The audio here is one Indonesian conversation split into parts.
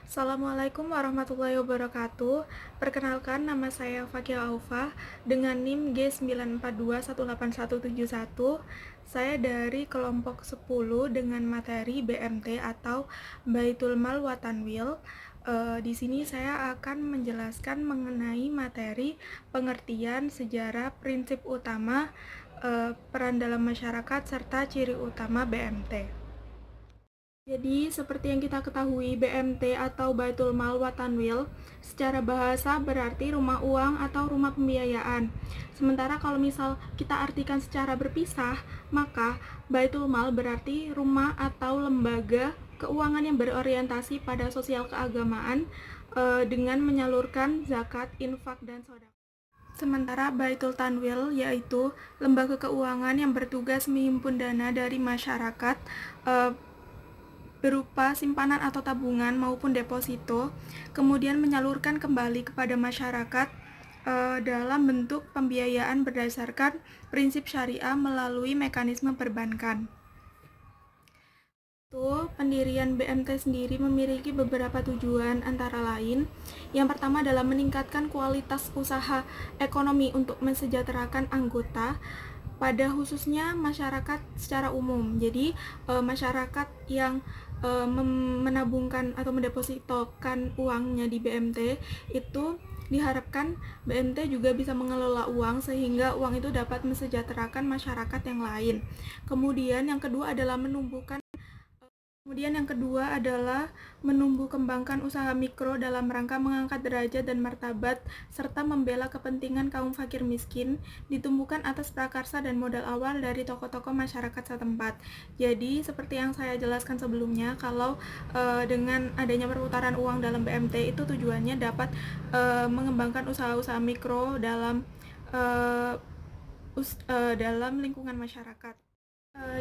Assalamualaikum warahmatullahi wabarakatuh. Perkenalkan, nama saya Fakia Aufa dengan NIM G942187171. Saya dari kelompok 10 dengan materi BMT atau Baitul Mal wa Tanwil. Di sini saya akan menjelaskan mengenai materi pengertian sejarah, prinsip utama, peran dalam masyarakat, serta ciri utama BMT. Jadi, seperti yang kita ketahui, BMT atau Baitul Mal wa Tanwil secara bahasa berarti rumah uang atau rumah pembiayaan. Sementara kalau misal kita artikan secara berpisah, maka Baitul Mal berarti rumah atau lembaga keuangan yang berorientasi pada sosial keagamaan dengan menyalurkan zakat, infak, dan sedekah. Sementara Baitul Tanwil yaitu lembaga keuangan yang bertugas menghimpun dana dari masyarakat berupa simpanan atau tabungan maupun deposito, kemudian menyalurkan kembali kepada masyarakat dalam bentuk pembiayaan berdasarkan prinsip syariah melalui mekanisme perbankan. Pendirian BMT sendiri memiliki beberapa tujuan, antara lain yang pertama adalah meningkatkan kualitas usaha ekonomi untuk mensejahterakan anggota, pada khususnya masyarakat secara umum. Jadi masyarakat yang menabungkan atau mendepositokan uangnya di BMT itu diharapkan BMT juga bisa mengelola uang sehingga uang itu dapat mensejahterakan masyarakat yang lain. Kemudian yang kedua adalah menumbuh kembangkan usaha mikro dalam rangka mengangkat derajat dan martabat serta membela kepentingan kaum fakir miskin, ditumbuhkan atas prakarsa dan modal awal dari tokoh-tokoh masyarakat setempat. Jadi seperti yang saya jelaskan sebelumnya, kalau dengan adanya perputaran uang dalam BMT itu tujuannya dapat mengembangkan usaha-usaha mikro dalam lingkungan masyarakat.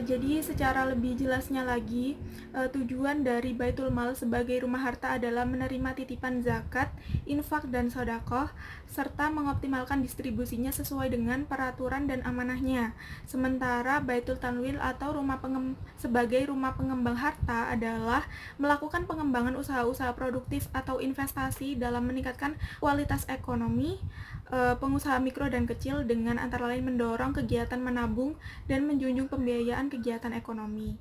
Jadi secara lebih jelasnya lagi, tujuan dari Baitul Mal sebagai rumah harta adalah menerima titipan zakat, infak, dan sedekah, serta mengoptimalkan distribusinya sesuai dengan peraturan dan amanahnya. Sementara Baitul Tanwil atau sebagai rumah pengembang harta adalah melakukan pengembangan usaha-usaha produktif atau investasi dalam meningkatkan kualitas ekonomi pengusaha mikro dan kecil dengan antara lain mendorong kegiatan menabung dan menjunjung pembiayaan kegiatan ekonomi.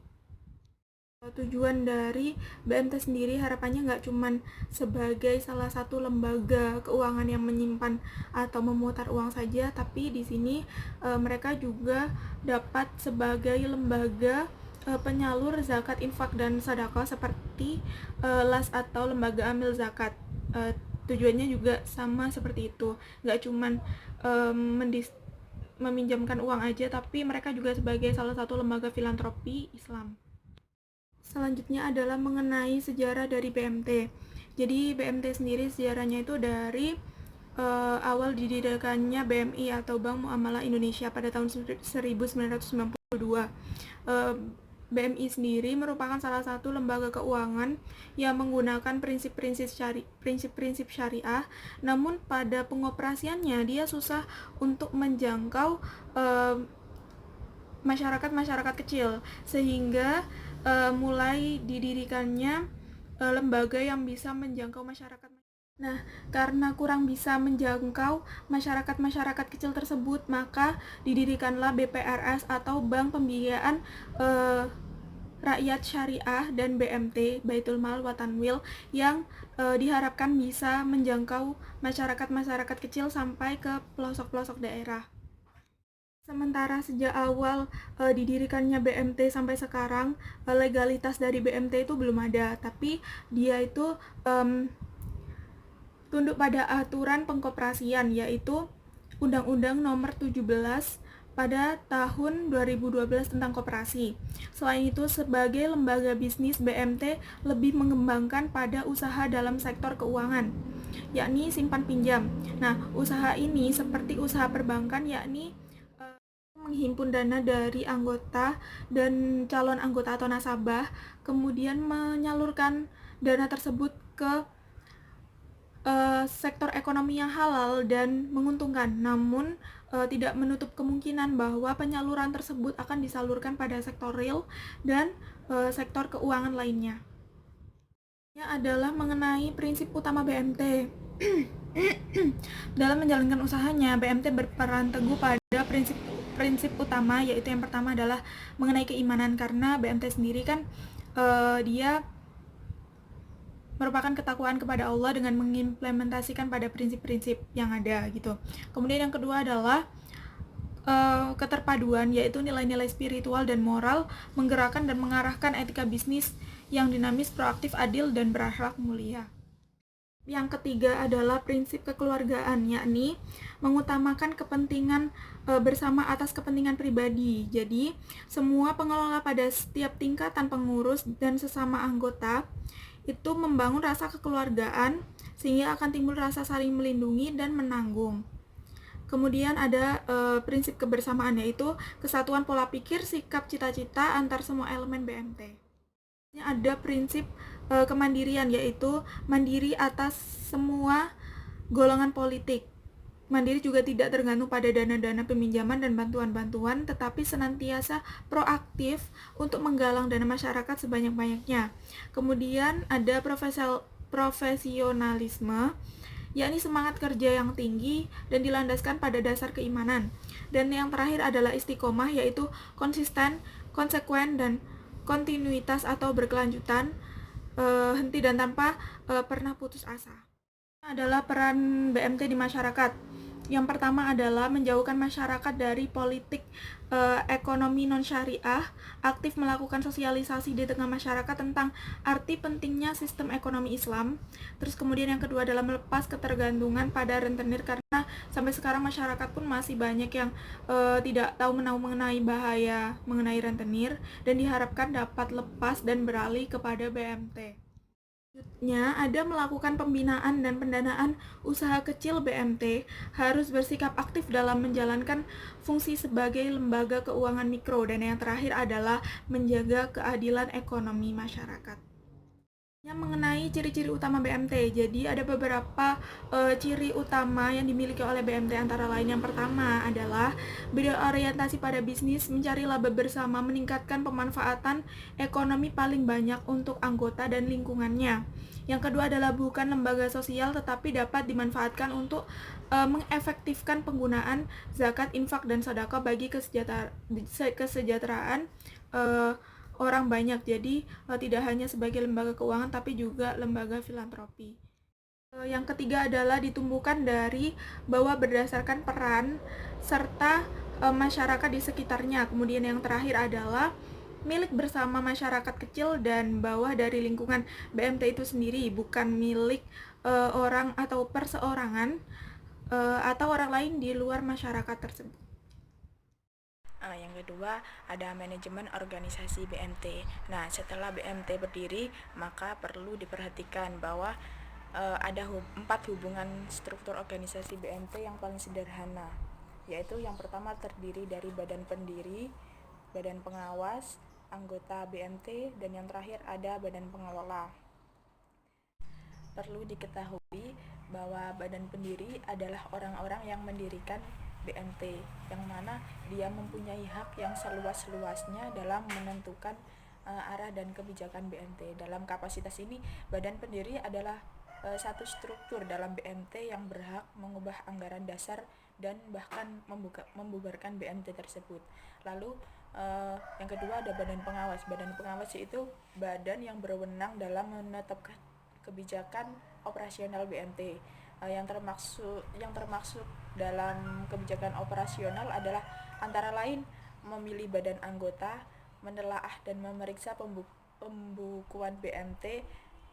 Tujuan dari BMT sendiri harapannya nggak cuma sebagai salah satu lembaga keuangan yang menyimpan atau memutar uang saja, tapi di sini mereka juga dapat sebagai lembaga penyalur zakat, infak, dan sedekah seperti LAS atau lembaga amil zakat. Tujuannya juga sama seperti itu, nggak cuman meminjamkan uang aja, tapi mereka juga sebagai salah satu lembaga filantropi Islam. Selanjutnya adalah mengenai sejarah dari BMT. Jadi BMT sendiri sejarahnya itu dari awal didirikannya BMI atau Bank Muamalah Indonesia pada tahun 1992. BMI sendiri merupakan salah satu lembaga keuangan yang menggunakan prinsip-prinsip syariah, namun pada pengoperasiannya dia susah untuk menjangkau masyarakat kecil, sehingga mulai didirikannya lembaga yang bisa menjangkau masyarakat. Nah, karena kurang bisa menjangkau masyarakat kecil tersebut, maka didirikanlah BPRS atau Bank Pembiayaan Rakyat Syariah dan BMT Baitul Mal wa Tanwil yang diharapkan bisa menjangkau masyarakat kecil sampai ke pelosok-pelosok daerah. Sementara sejak awal didirikannya BMT sampai sekarang, legalitas dari BMT itu belum ada, tapi dia itu tunduk pada aturan pengkoperasian, yaitu Undang-Undang Nomor 17 pada tahun 2012 tentang koperasi. Selain itu, sebagai lembaga bisnis, BMT lebih mengembangkan pada usaha dalam sektor keuangan, yakni simpan pinjam. Nah, usaha ini seperti usaha perbankan, yakni menghimpun dana dari anggota dan calon anggota atau nasabah, kemudian menyalurkan dana tersebut ke sektor ekonomi yang halal dan menguntungkan, namun tidak menutup kemungkinan bahwa penyaluran tersebut akan disalurkan pada sektor real dan sektor keuangan lainnya. adalah mengenai prinsip utama BMT. Dalam menjalankan usahanya, BMT berperan teguh pada prinsip utama, yaitu yang pertama adalah mengenai keimanan, karena BMT sendiri kan dia merupakan ketakwaan kepada Allah dengan mengimplementasikan pada prinsip-prinsip yang ada gitu. Kemudian yang kedua adalah keterpaduan, yaitu nilai-nilai spiritual dan moral, menggerakkan dan mengarahkan etika bisnis yang dinamis, proaktif, adil, dan berakhlak mulia. Yang ketiga adalah prinsip kekeluargaan, yakni mengutamakan kepentingan bersama atas kepentingan pribadi. Jadi, semua pengelola pada setiap tingkatan pengurus dan sesama anggota itu membangun rasa kekeluargaan sehingga akan timbul rasa saling melindungi dan menanggung. Kemudian ada prinsip kebersamaan, yaitu kesatuan pola pikir, sikap, cita-cita antar semua elemen BMT. Ada prinsip kemandirian, yaitu mandiri atas semua golongan politik. Mandiri juga tidak tergantung pada dana-dana peminjaman dan bantuan-bantuan, tetapi senantiasa proaktif untuk menggalang dana masyarakat sebanyak-banyaknya. Kemudian ada profesionalisme, yakni semangat kerja yang tinggi dan dilandaskan pada dasar keimanan. Dan yang terakhir adalah istiqomah, yaitu konsisten, konsekuen, dan kontinuitas atau berkelanjutan, henti dan tanpa pernah putus asa. Adalah peran BMT di masyarakat. Yang pertama adalah menjauhkan masyarakat dari politik ekonomi non-syariah, aktif melakukan sosialisasi di tengah masyarakat tentang arti pentingnya sistem ekonomi Islam. Terus kemudian yang kedua adalah melepas ketergantungan pada rentenir, karena sampai sekarang masyarakat pun masih banyak yang tidak tahu mengenai bahaya mengenai rentenir, dan diharapkan dapat lepas dan beralih kepada BMT. Selanjutnya, ada melakukan pembinaan dan pendanaan usaha kecil. BMT harus bersikap aktif dalam menjalankan fungsi sebagai lembaga keuangan mikro, dan yang terakhir adalah menjaga keadilan ekonomi masyarakat. Yang mengenai ciri-ciri utama BMT, jadi ada beberapa ciri utama yang dimiliki oleh BMT, antara lain yang pertama adalah berorientasi pada bisnis, mencari laba bersama, meningkatkan pemanfaatan ekonomi paling banyak untuk anggota dan lingkungannya. Yang kedua adalah bukan lembaga sosial, tetapi dapat dimanfaatkan untuk mengefektifkan penggunaan zakat, infak, dan sedekah bagi kesejahteraan orang banyak. Jadi tidak hanya sebagai lembaga keuangan tapi juga lembaga filantropi. Yang ketiga adalah ditumbuhkan dari bawah berdasarkan peran serta masyarakat di sekitarnya. Kemudian yang terakhir adalah milik bersama masyarakat kecil dan bawah dari lingkungan BMT itu sendiri, bukan milik orang atau perseorangan atau orang lain di luar masyarakat tersebut. Yang kedua ada manajemen organisasi BMT. Nah, setelah BMT berdiri, maka perlu diperhatikan bahwa ada 4 hubungan struktur organisasi BMT yang paling sederhana, yaitu yang pertama terdiri dari badan pendiri, badan pengawas, anggota BMT, dan yang terakhir ada badan pengelola. Perlu diketahui bahwa badan pendiri adalah orang-orang yang mendirikan BMT, yang mana dia mempunyai hak yang seluas-luasnya dalam menentukan arah dan kebijakan BMT. Dalam kapasitas ini, badan pendiri adalah satu struktur dalam BMT yang berhak mengubah anggaran dasar dan bahkan membubarkan BMT tersebut. Lalu yang kedua ada badan pengawas. Badan pengawas itu badan yang berwenang dalam menetapkan kebijakan operasional BMT. Yang termaksud dalam kebijakan operasional adalah antara lain memilih badan anggota, menelaah dan memeriksa pembukuan BMT,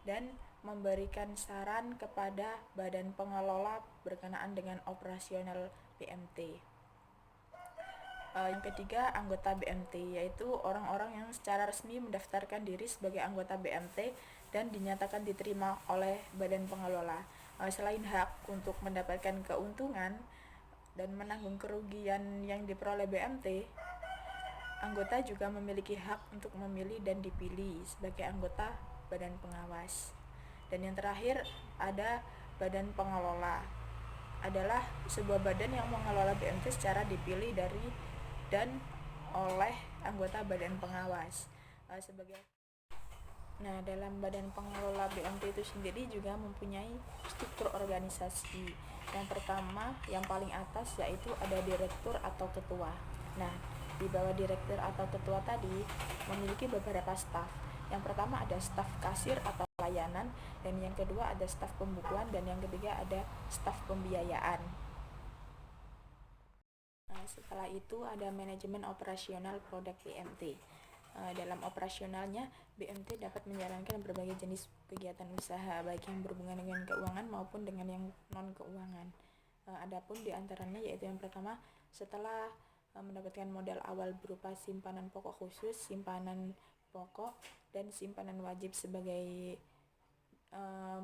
dan memberikan saran kepada badan pengelola berkenaan dengan operasional BMT. Yang ketiga, anggota BMT, yaitu orang-orang yang secara resmi mendaftarkan diri sebagai anggota BMT dan dinyatakan diterima oleh badan pengelola. Selain hak untuk mendapatkan keuntungan dan menanggung kerugian yang diperoleh BMT, anggota juga memiliki hak untuk memilih dan dipilih sebagai anggota badan pengawas. Dan yang terakhir ada badan pengelola, adalah sebuah badan yang mengelola BMT secara dipilih dari dan oleh anggota badan pengawas. Nah, dalam badan pengelola BMT itu sendiri juga mempunyai struktur organisasi. Yang pertama, yang paling atas yaitu ada direktur atau ketua. Nah, di bawah direktur atau ketua tadi memiliki beberapa staf. Yang pertama ada staf kasir atau pelayanan, dan yang kedua ada staf pembukuan, dan yang ketiga ada staf pembiayaan. Setelah itu ada manajemen operasional produk BMT. Dalam operasionalnya, BMT dapat menjalankan berbagai jenis kegiatan usaha, baik yang berhubungan dengan keuangan maupun dengan yang non-keuangan. Adapun diantaranya yaitu yang pertama, setelah mendapatkan modal awal berupa simpanan pokok khusus, simpanan pokok, dan simpanan wajib sebagai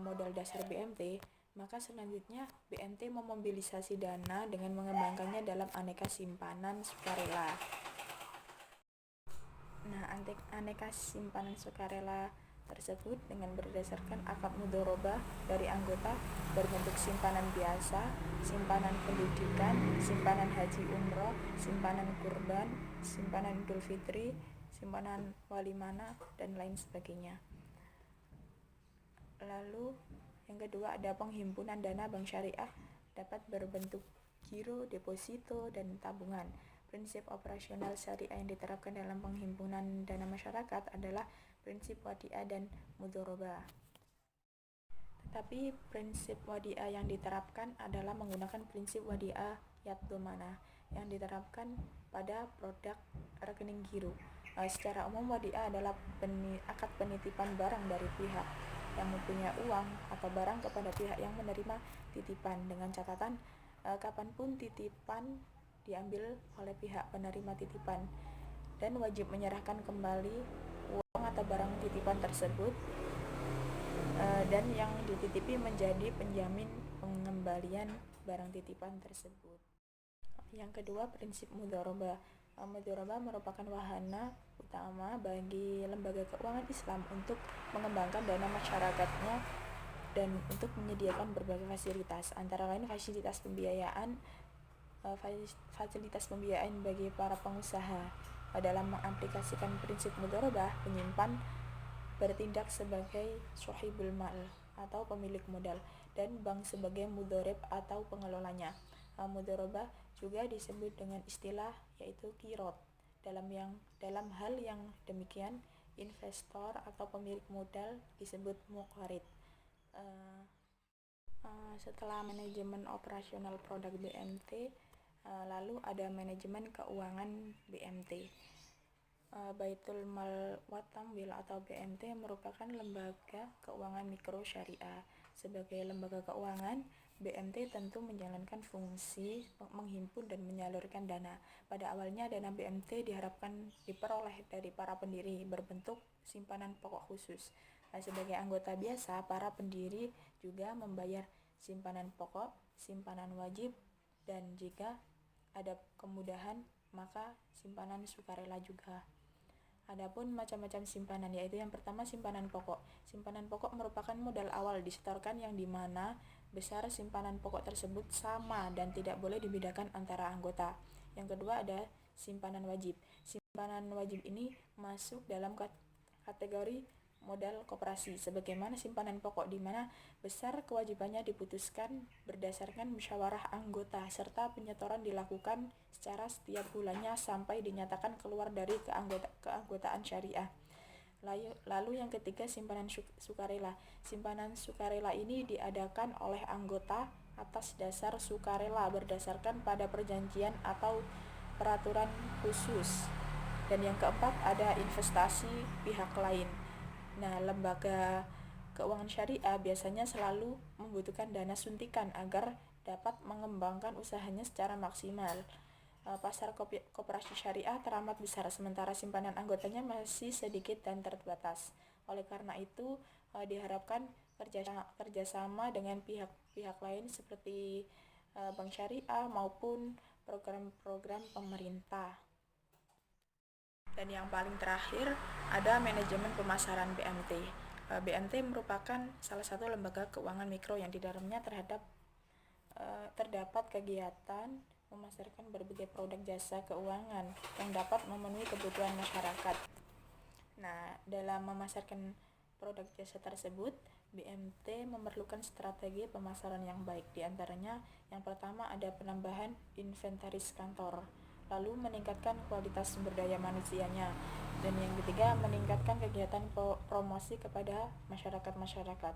modal dasar BMT, maka selanjutnya BMT memobilisasi dana dengan mengembangkannya dalam aneka simpanan sukarela. Nah, aneka simpanan sukarela tersebut dengan berdasarkan akad mudharabah dari anggota berbentuk simpanan biasa, simpanan pendidikan, simpanan haji umroh, simpanan kurban, simpanan idul fitri, simpanan walimana, dan lain sebagainya. Lalu yang kedua ada penghimpunan dana bank syariah dapat berbentuk giro, deposito, dan tabungan. Prinsip operasional syariah yang diterapkan dalam penghimpunan dana masyarakat adalah prinsip wadiah dan mudharabah. Tetapi prinsip wadiah yang diterapkan adalah menggunakan prinsip wadiah yad domana yang diterapkan pada produk rekening giro. Secara umum wadiah adalah akad penitipan barang dari pihak yang mempunyai uang atau barang kepada pihak yang menerima titipan, dengan catatan kapanpun titipan diambil oleh pihak penerima titipan dan wajib menyerahkan kembali uang atau barang titipan tersebut, dan yang dititipi menjadi penjamin pengembalian barang titipan tersebut. Yang kedua, prinsip mudharabah. Mudharabah merupakan wahana utama bagi lembaga keuangan Islam untuk mengembangkan dana masyarakatnya dan untuk menyediakan berbagai fasilitas, antara lain fasilitas pembiayaan bagi para pengusaha. Dalam mengaplikasikan prinsip mudharabah, penyimpan bertindak sebagai sohibul mal atau pemilik modal, dan bank sebagai mudharib atau pengelolanya. Mudharabah juga disebut dengan istilah yaitu qirad. Dalam hal yang demikian, investor atau pemilik modal disebut muqarid. Setelah manajemen operasional produk BMT, lalu ada manajemen keuangan BMT. Baitul Mal wa Tamwil atau BMT merupakan lembaga keuangan mikro syariah. Sebagai lembaga keuangan, BMT tentu menjalankan fungsi menghimpun dan menyalurkan dana. Pada awalnya, dana BMT diharapkan diperoleh dari para pendiri berbentuk simpanan pokok khusus. Sebagai anggota biasa, para pendiri juga membayar simpanan pokok, simpanan wajib, dan jika ada kemudahan, maka simpanan sukarela juga. Adapun macam-macam simpanan, yaitu yang pertama simpanan pokok. Simpanan pokok merupakan modal awal disetorkan yang dimana besar simpanan pokok tersebut sama dan tidak boleh dibedakan antara anggota. Yang kedua ada simpanan wajib. Simpanan wajib ini masuk dalam kategori modal koperasi, sebagaimana simpanan pokok di mana besar kewajibannya diputuskan berdasarkan musyawarah anggota serta penyetoran dilakukan secara setiap bulannya sampai dinyatakan keluar dari keanggotaan syariah. Lalu yang ketiga simpanan sukarela. Simpanan sukarela ini diadakan oleh anggota atas dasar sukarela berdasarkan pada perjanjian atau peraturan khusus. Dan yang keempat ada investasi pihak lain. Nah, lembaga keuangan syariah biasanya selalu membutuhkan dana suntikan agar dapat mengembangkan usahanya secara maksimal. Pasar koperasi syariah teramat besar, sementara simpanan anggotanya masih sedikit dan terbatas. Oleh karena itu, diharapkan kerjasama dengan pihak-pihak lain seperti bank syariah maupun program-program pemerintah. Dan yang paling terakhir ada manajemen pemasaran BMT. BMT merupakan salah satu lembaga keuangan mikro yang di dalamnya terdapat kegiatan memasarkan berbagai produk jasa keuangan yang dapat memenuhi kebutuhan masyarakat. Nah, dalam memasarkan produk jasa tersebut, BMT memerlukan strategi pemasaran yang baik. Di antaranya, yang pertama ada penambahan inventaris kantor, lalu meningkatkan kualitas sumber daya manusianya, dan yang ketiga meningkatkan kegiatan promosi kepada masyarakat,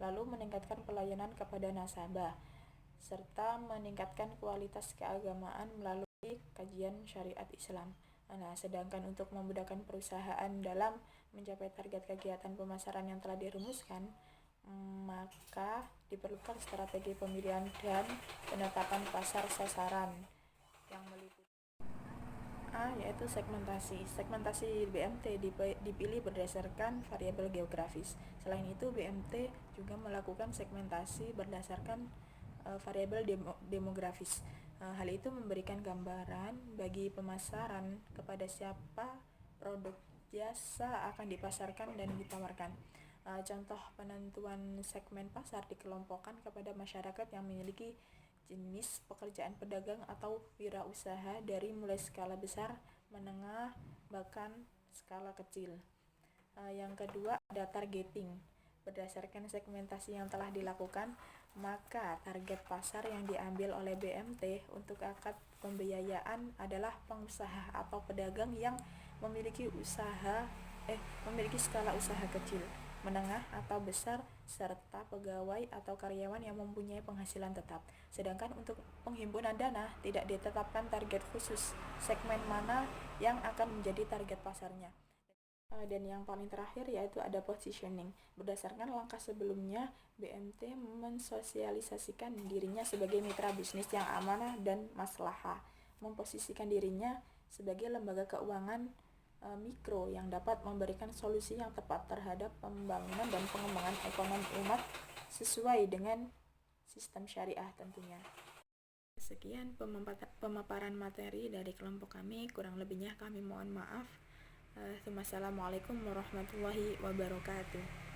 lalu meningkatkan pelayanan kepada nasabah, serta meningkatkan kualitas keagamaan melalui kajian syariat Islam. Nah, sedangkan untuk memudahkan perusahaan dalam mencapai target kegiatan pemasaran yang telah dirumuskan, maka diperlukan strategi pemilihan dan penetapan pasar sasaran yang meliputi yaitu segmentasi. Segmentasi BMT dipilih berdasarkan variabel geografis. Selain itu, BMT juga melakukan segmentasi berdasarkan variabel demografis. Hal itu memberikan gambaran bagi pemasaran kepada siapa produk jasa akan dipasarkan dan ditawarkan. Contoh penentuan segmen pasar dikelompokkan kepada masyarakat yang memiliki jenis pekerjaan pedagang atau wirausaha dari mulai skala besar, menengah, bahkan skala kecil. Yang kedua ada targeting. Berdasarkan segmentasi yang telah dilakukan, maka target pasar yang diambil oleh BMT untuk akad pembiayaan adalah pengusaha atau pedagang yang memiliki skala usaha kecil, menengah atau besar, serta pegawai atau karyawan yang mempunyai penghasilan tetap. Sedangkan untuk penghimpunan dana tidak ditetapkan target khusus segmen mana yang akan menjadi target pasarnya. Dan yang paling terakhir yaitu ada positioning. Berdasarkan langkah sebelumnya, BMT mensosialisasikan dirinya sebagai mitra bisnis yang amanah dan maslahah, memposisikan dirinya sebagai lembaga keuangan mikro yang dapat memberikan solusi yang tepat terhadap pembangunan dan pengembangan ekonomi umat sesuai dengan sistem syariah tentunya. Sekian pemaparan materi dari kelompok kami, kurang lebihnya kami mohon maaf. Assalamualaikum warahmatullahi wabarakatuh.